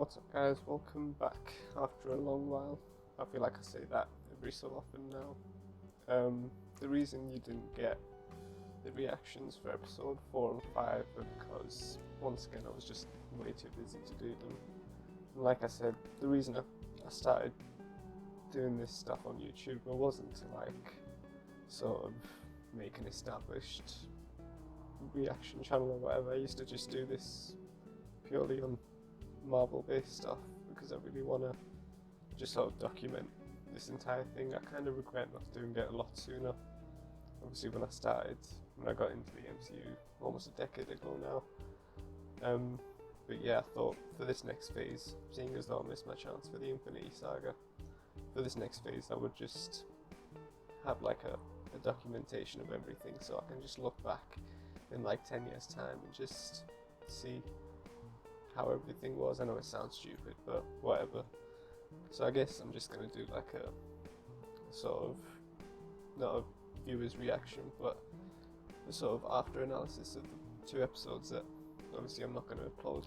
What's up guys, welcome back after a long while. I feel like I say that every so often now. The reason you didn't get the reactions for episode 4 and 5 were because, once again, I was just way too busy to do them. And like I said, the reason I started doing this stuff on YouTube, it wasn't to sort of make an established reaction channel or whatever. I used to just do this purely on Marvel based stuff because I really want to just sort of document this entire thing. I kind of regret not doing it a lot sooner. Obviously when I got into the MCU almost a decade ago now. But yeah, I thought for this next phase, seeing as though I missed my chance for the Infinity Saga, for this next phase I would just have a documentation of everything, so I can just look back in 10 years time and just see how everything was. I know it sounds stupid, but whatever. So I guess I'm just going to do a sort of, not a viewer's reaction, but a sort of after analysis of the 2 episodes that obviously I'm not going to upload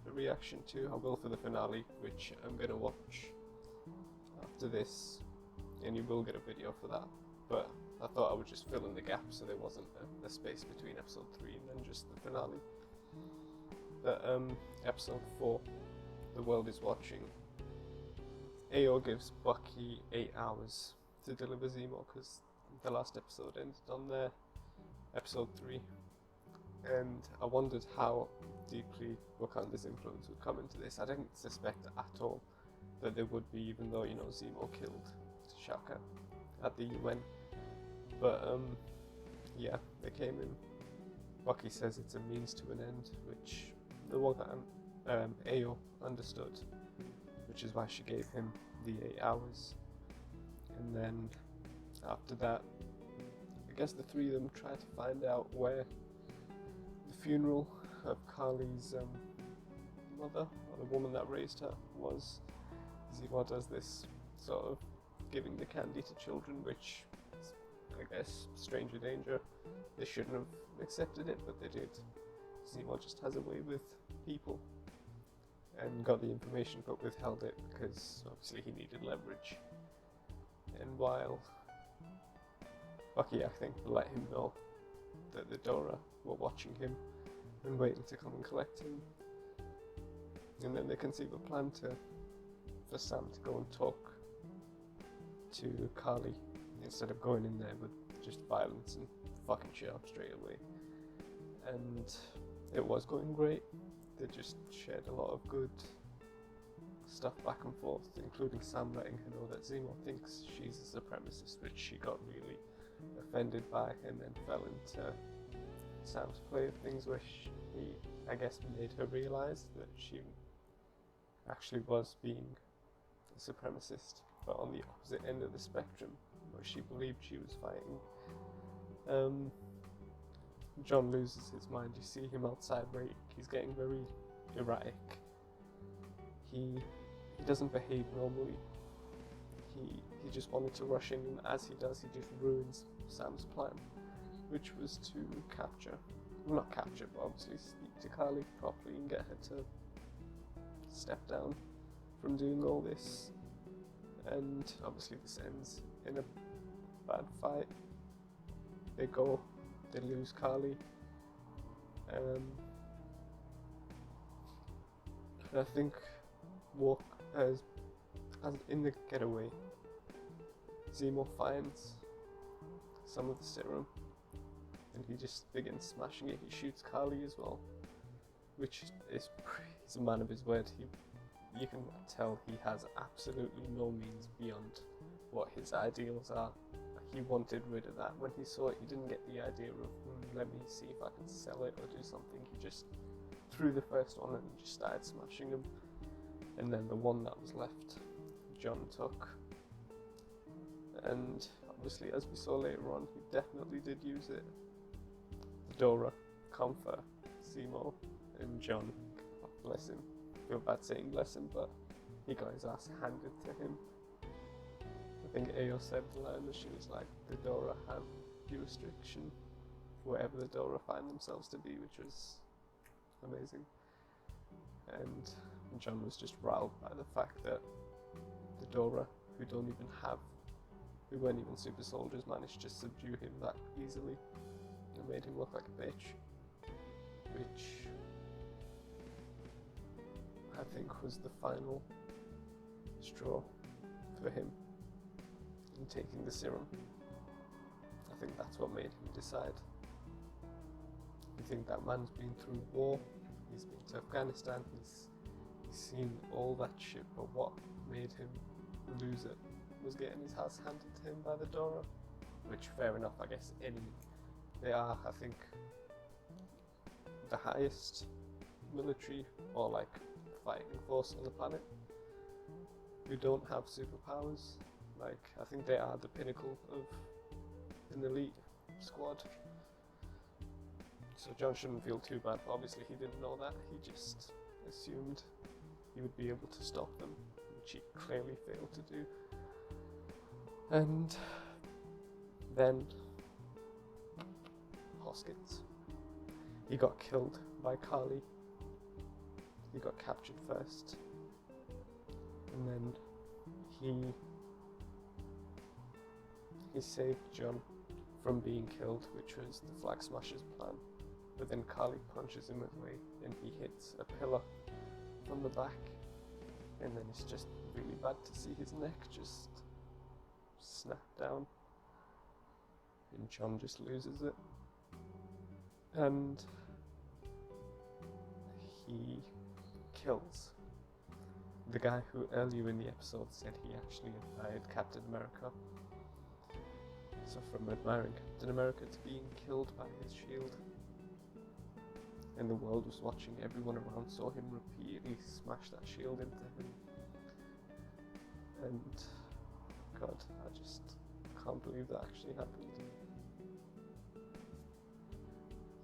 a reaction to. I will for the finale, which I'm going to watch after this, and you will get a video for that. But I thought I would just fill in the gap so there wasn't a space between episode 3 and then just the finale. But episode 4, The World is Watching. AO gives Bucky 8 hours to deliver Zemo because the last episode ended on there, episode 3. And I wondered how deeply Wakanda's influence would come into this. I didn't suspect at all that there would be, even though, Zemo killed Shaka at the UN. But yeah, they came in. Bucky says it's a means to an end, which the one that AO understood, which is why she gave him the 8 hours. And then after that, I guess the 3 of them try to find out where the funeral of Carly's mother, or the woman that raised her, was. Zemo does this sort of giving the candy to children, which is, I guess, stranger danger. They shouldn't have accepted it, but they did. Zemo just has a way with people and got the information but withheld it because obviously he needed leverage. And while Bucky, I think, let him know that the Dora were watching him and waiting to come and collect him, and then they conceive a plan for Sam to go and talk to Carly instead of going in there with just violence and fucking shit up straight away. And it was going great. They just shared a lot of good stuff back and forth, including Sam letting her know that Zemo thinks she's a supremacist, which she got really offended by, and then fell into Sam's play of things where he, I guess, made her realise that she actually was being a supremacist, but on the opposite end of the spectrum, where she believed she was fighting. John loses his mind. You see him outside where he's getting very erratic. He doesn't behave normally. He just wanted to rush in, and as he does, he just ruins Sam's plan, which was to not capture, but obviously speak to Carly properly and get her to step down from doing all this. And obviously this ends in a bad fight. They lose Carly. And I think as in the getaway, Zemo finds some of the serum and he just begins smashing it. He shoots Carly as well, which is, he's a man of his word. You can tell he has absolutely no means beyond what his ideals are. He wanted rid of that. When he saw it, he didn't get the idea of, let me see if I can sell it or do something. He just threw the first one and just started smashing them. And then the one that was left, John took. And obviously, as we saw later on, he definitely did use it. Dora, Comfort, Zemo, and John, bless him. I feel bad saying bless him, but he got his ass handed to him. I think AO said the line that she was like, the Dora have jurisdiction wherever the Dora find themselves to be, which was amazing. And And John was just riled by the fact that the Dora, who weren't even super soldiers, managed to subdue him that easily and made him look like a bitch, which I think was the final straw for him in taking the serum. I think that's what made him decide. You think that man's been through war, he's been to Afghanistan, he's seen all that shit, but what made him lose it was getting his ass handed to him by the Dora, which, fair enough, I guess. They are, I think, the highest military or like fighting force on the planet who don't have superpowers. Like, I think they are the pinnacle of an elite squad. So John shouldn't feel too bad. Obviously he didn't know that, he just assumed he would be able to stop them, which he clearly failed to do. And then Hoskins. He got killed by Carly. He got captured first. And then he saved John from being killed, which was the Flag Smasher's plan. But then Carly punches him away and he hits a pillar from the back. And then it's just really bad to see his neck just snap down, and John just loses it, and he kills the guy who earlier in the episode said he actually admired Captain America. So from admiring Captain America to being killed by his shield, and the world was watching, everyone around saw him repeatedly smash that shield into him, and God, I just can't believe that actually happened.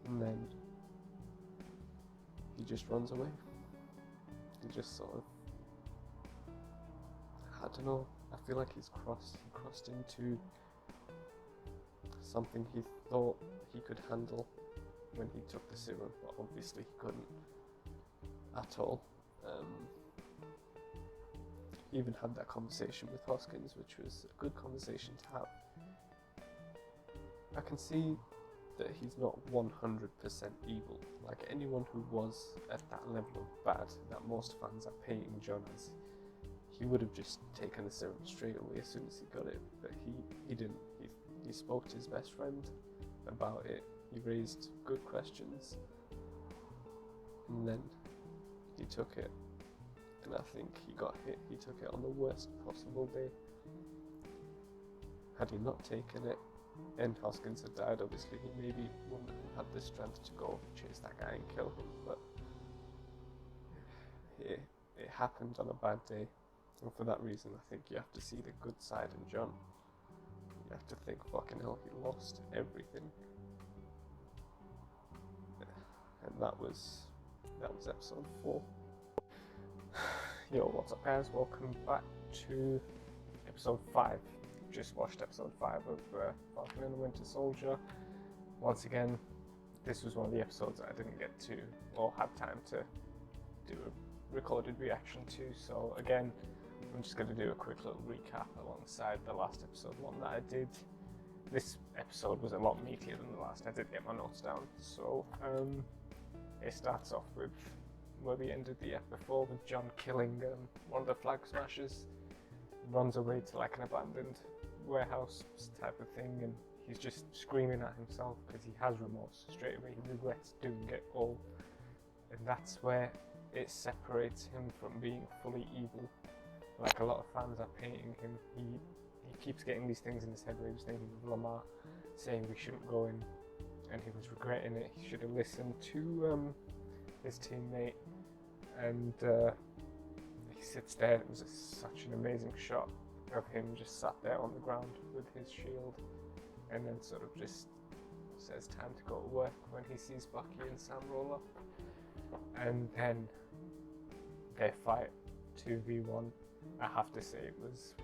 And then he just runs away. He just sort of, I don't know, I feel like he crossed into something he thought he could handle when he took the serum, but obviously he couldn't at all. He even had that conversation with Hoskins, which was a good conversation to have. I can see that he's not 100% evil. Like, anyone who was at that level of bad that most fans are painting John as, he would have just taken the serum straight away as soon as he got it, but he didn't. He spoke to his best friend about it, he raised good questions, and then he took it. And I think he got hit. He took it on the worst possible day. Had he not taken it, and Hoskins had died, obviously he maybe wouldn't have had the strength to go chase that guy and kill him. But it happened on a bad day, and for that reason, I think you have to see the good side in John. You have to think, fucking hell, he lost everything, and that was episode 4. Yo, what's up guys, welcome back to episode 5. Just watched episode 5 of Falcon and the Winter Soldier. Once again, this was one of the episodes that I didn't get to or have time to do a recorded reaction to, so again, I'm just going to do a quick little recap alongside the last episode one that I did. This episode was a lot meatier than the last. I did get my notes down, so it starts off with where we ended the ep before, with John killing one of the Flag Smashers. Runs away to like an abandoned warehouse type of thing, and he's just screaming at himself because he has remorse straight away. He regrets doing it all, and that's where it separates him from being fully evil. Like a lot of fans are painting him, he keeps getting these things in his head where he was thinking of Lamar saying we shouldn't go in, and he was regretting it. He should have listened to his teammate, and he sits there. It was such an amazing shot of him just sat there on the ground with his shield, and then sort of just says time to go to work when he sees Bucky and Sam roll up, and then they fight 2v1. I have to say it was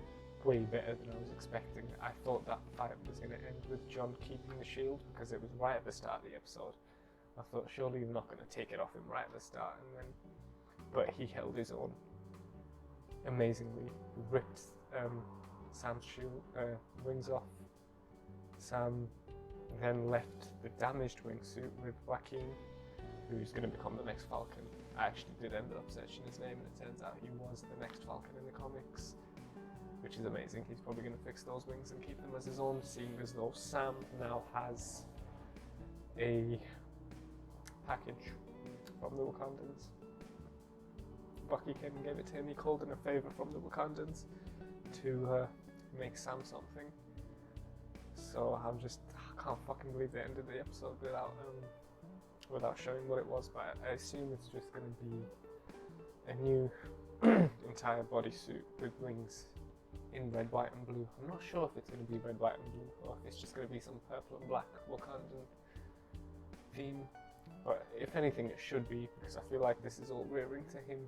way better than I was expecting. I thought that fight was going to end with John keeping the shield, because it was right at the start of the episode. I thought surely you're not going to take it off him right at the start, and then but he held his own amazingly. Ripped Sam's shield wings off. Sam then left the damaged wingsuit with Joaquin, who's going to become the next Falcon. I actually did end up searching his name, and it turns out he was the next Falcon in the comics, which is amazing. He's probably going to fix those wings and keep them as his own, seeing as though Sam now has a package from the Wakandans. Bucky came and gave it to him. He called in a favor from the Wakandans to make Sam something. So I can't fucking believe they ended the episode without showing what it was, but I assume it's just going to be a new entire bodysuit with wings in red, white and blue. I'm not sure if it's going to be red, white and blue, or if it's just going to be some purple and black Wakandan theme, but if anything it should be, because I feel like this is all rearing to him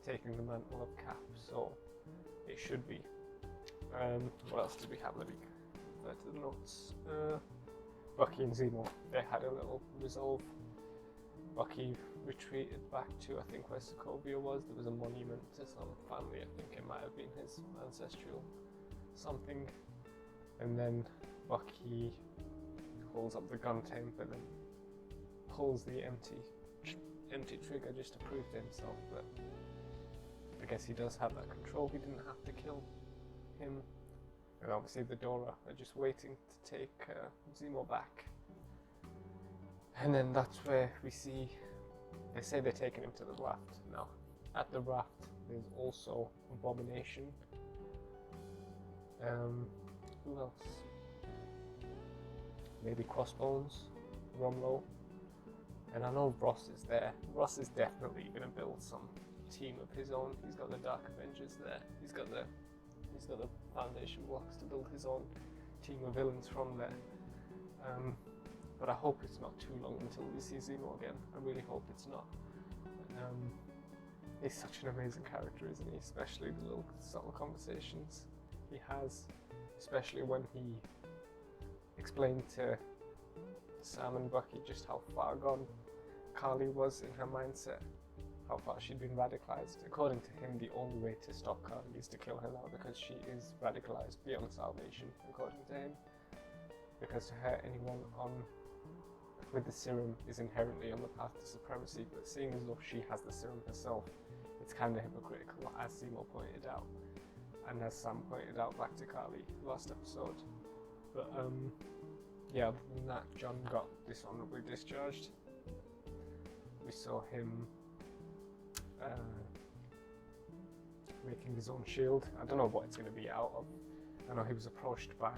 taking the mantle of Cap, so it should be. What else did we have? Let me go to the notes. Bucky and Zemo, they had a little resolve. Bucky retreated back to, I think, where Sokovia was. There was a monument to some family. I think it might have been his ancestral something. And then Bucky holds up the gun to him, but then pulls the empty trigger just to prove to himself that I guess he does have that control. He didn't have to kill him. And obviously the Dora are just waiting to take Zemo back. And then that's where we see, they say they're taking him to the raft. Now, at the raft, there's also Abomination. Who else? Maybe Crossbones, Rumlow. And I know Ross is there. Ross is definitely going to build some team of his own. He's got the Dark Avengers there. He's got the foundation blocks to build his own team of villains from there. But I hope it's not too long until we see Zemo again. I really hope it's not. He's such an amazing character, isn't he? Especially the little subtle conversations he has, especially when he explained to Sam and Bucky just how far gone Carly was in her mindset, how far she'd been radicalized. According to him, the only way to stop Carly is to kill her now, because she is radicalized beyond salvation, according to him. Because to her, anyone with the serum is inherently on the path to supremacy, but seeing as though she has the serum herself, it's kind of hypocritical, as Zemo pointed out, and as Sam pointed out back to Carly last episode. But yeah, other than that, John got dishonorably discharged. We saw him making his own shield. I don't know what it's going to be out of. I know he was approached by,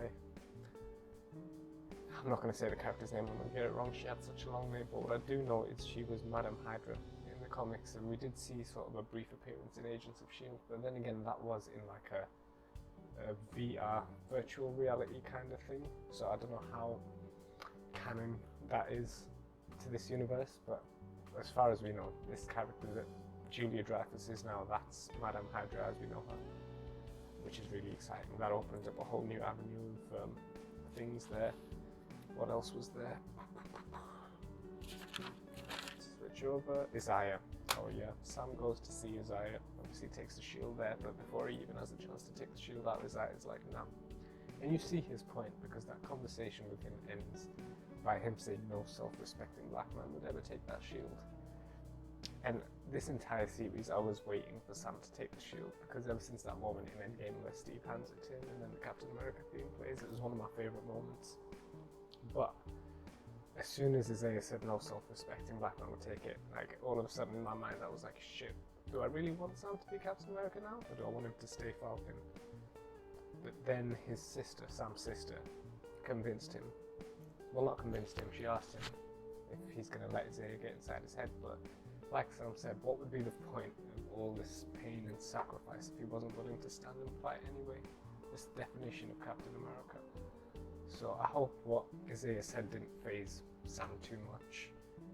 I'm not going to say the character's name, I'm going to get it wrong, she had such a long name, but what I do know is she was Madam Hydra in the comics, and we did see sort of a brief appearance in Agents of S.H.I.E.L.D., but then again that was in like a VR virtual reality kind of thing, so I don't know how canon that is to this universe, but as far as we know, this character that Julia Dreyfus is now, that's Madam Hydra as we know her, which is really exciting. That opens up a whole new avenue of things there. What else was there? Switch over. Isaiah. Oh yeah, Sam goes to see Isaiah. Obviously takes the shield there, but before he even has a chance to take the shield out, Isaiah's like, nah. And you see his point, because that conversation with him ends by him saying no self-respecting black man would ever take that shield. And this entire series, I was waiting for Sam to take the shield, because ever since that moment in Endgame where Steve hands it to him and then the Captain America theme plays, it was one of my favourite moments. But as soon as Isaiah said no self-respecting black man would take it, like all of a sudden in my mind I was like, shit, do I really want Sam to be Captain America now, or do I want him to stay Falcon? But then his sister, Sam's sister, convinced him. Well, not convinced him, she asked him if he's going to let Isaiah get inside his head, but like Sam said, what would be the point of all this pain and sacrifice if he wasn't willing to stand and fight anyway? This definition of Captain America. So I hope what Isaiah said didn't faze Sam too much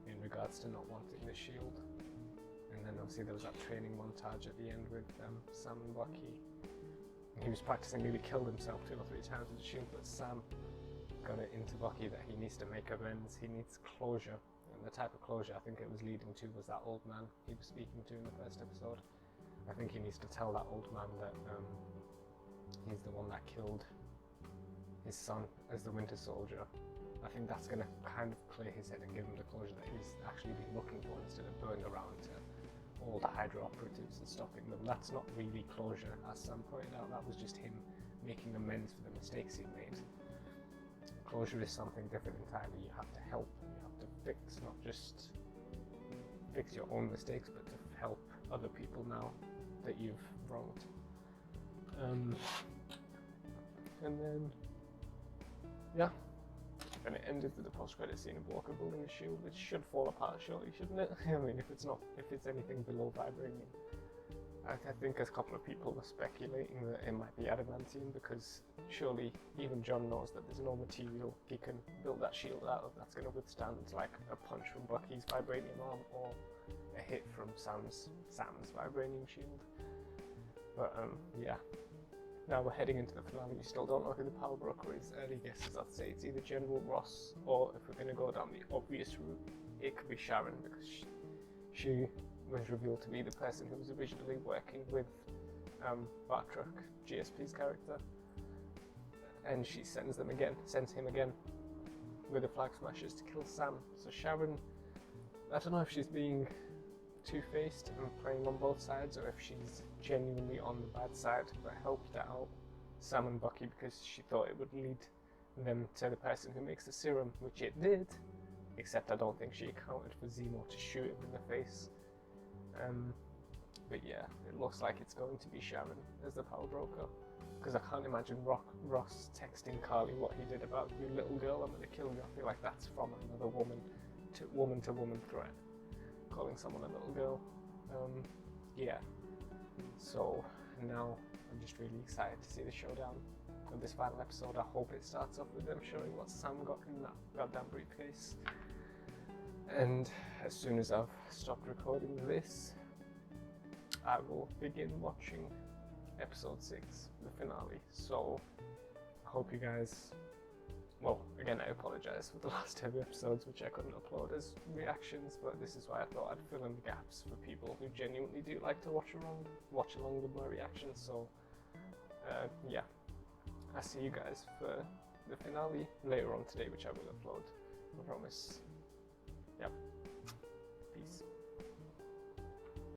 in regards to not wanting the shield. And then obviously there was that training montage at the end with Sam and Bucky. He was practicing, nearly killed himself 2 or 3 times with the shield, but Sam got it into Bucky that he needs to make amends, he needs closure, and the type of closure I think it was leading to was that old man he was speaking to in the first episode. I think he needs to tell that old man that he's the one that killed his son as the Winter Soldier. I think that's going to kind of clear his head and give him the closure that he's actually been looking for, instead of going around to all the Hydra operatives and stopping them. That's not really closure, as Sam pointed out. That was just him making amends for the mistakes he made. Closure is something different entirely. You have to help, you have to fix, not just fix your own mistakes, but to help other people now that you've wronged. And then, yeah. And it ended with the post-credit scene of Walker building a shield, which should fall apart shortly, shouldn't it? I mean, if it's anything below vibranium. I think a couple of people were speculating that it might be adamantium, because surely even John knows that there's no material he can build that shield out of that's going to withstand like a punch from Bucky's vibranium arm or a hit from Sam's vibranium shield. But yeah. Now we're heading into the finale. We still don't know who the power broker is. Early guesses, I'd say it's either General Ross, or if we're going to go down the obvious route, it could be Sharon, because she was revealed to be the person who was originally working with Bartrock, GSP's character, and she sends him again with the Flag Smashers to kill Sam. So Sharon, I don't know if she's being two-faced and playing on both sides, or if she's genuinely on the bad side but helped out Sam and Bucky because she thought it would lead them to the person who makes the serum, which it did, except I don't think she accounted for Zemo to shoot him in the face. But yeah, it looks like it's going to be Sharon as the power broker, because I can't imagine Ross texting Carly what he did about you little girl, I'm gonna kill you. I feel like that's from another woman to woman threat, calling someone a little girl. Yeah, so now I'm just really excited to see the showdown of this final episode. I hope it starts off with them showing what Sam got in that goddamn briefcase. And as soon as I've stopped recording this, I will begin watching episode 6, the finale. So I hope you guys, well, again, I apologize for the last 2 episodes which I couldn't upload as reactions, but this is why I thought I'd fill in the gaps for people who genuinely do like to watch along with my reactions. So yeah, I'll see you guys for the finale later on today, which I will upload, I promise. Yep, peace.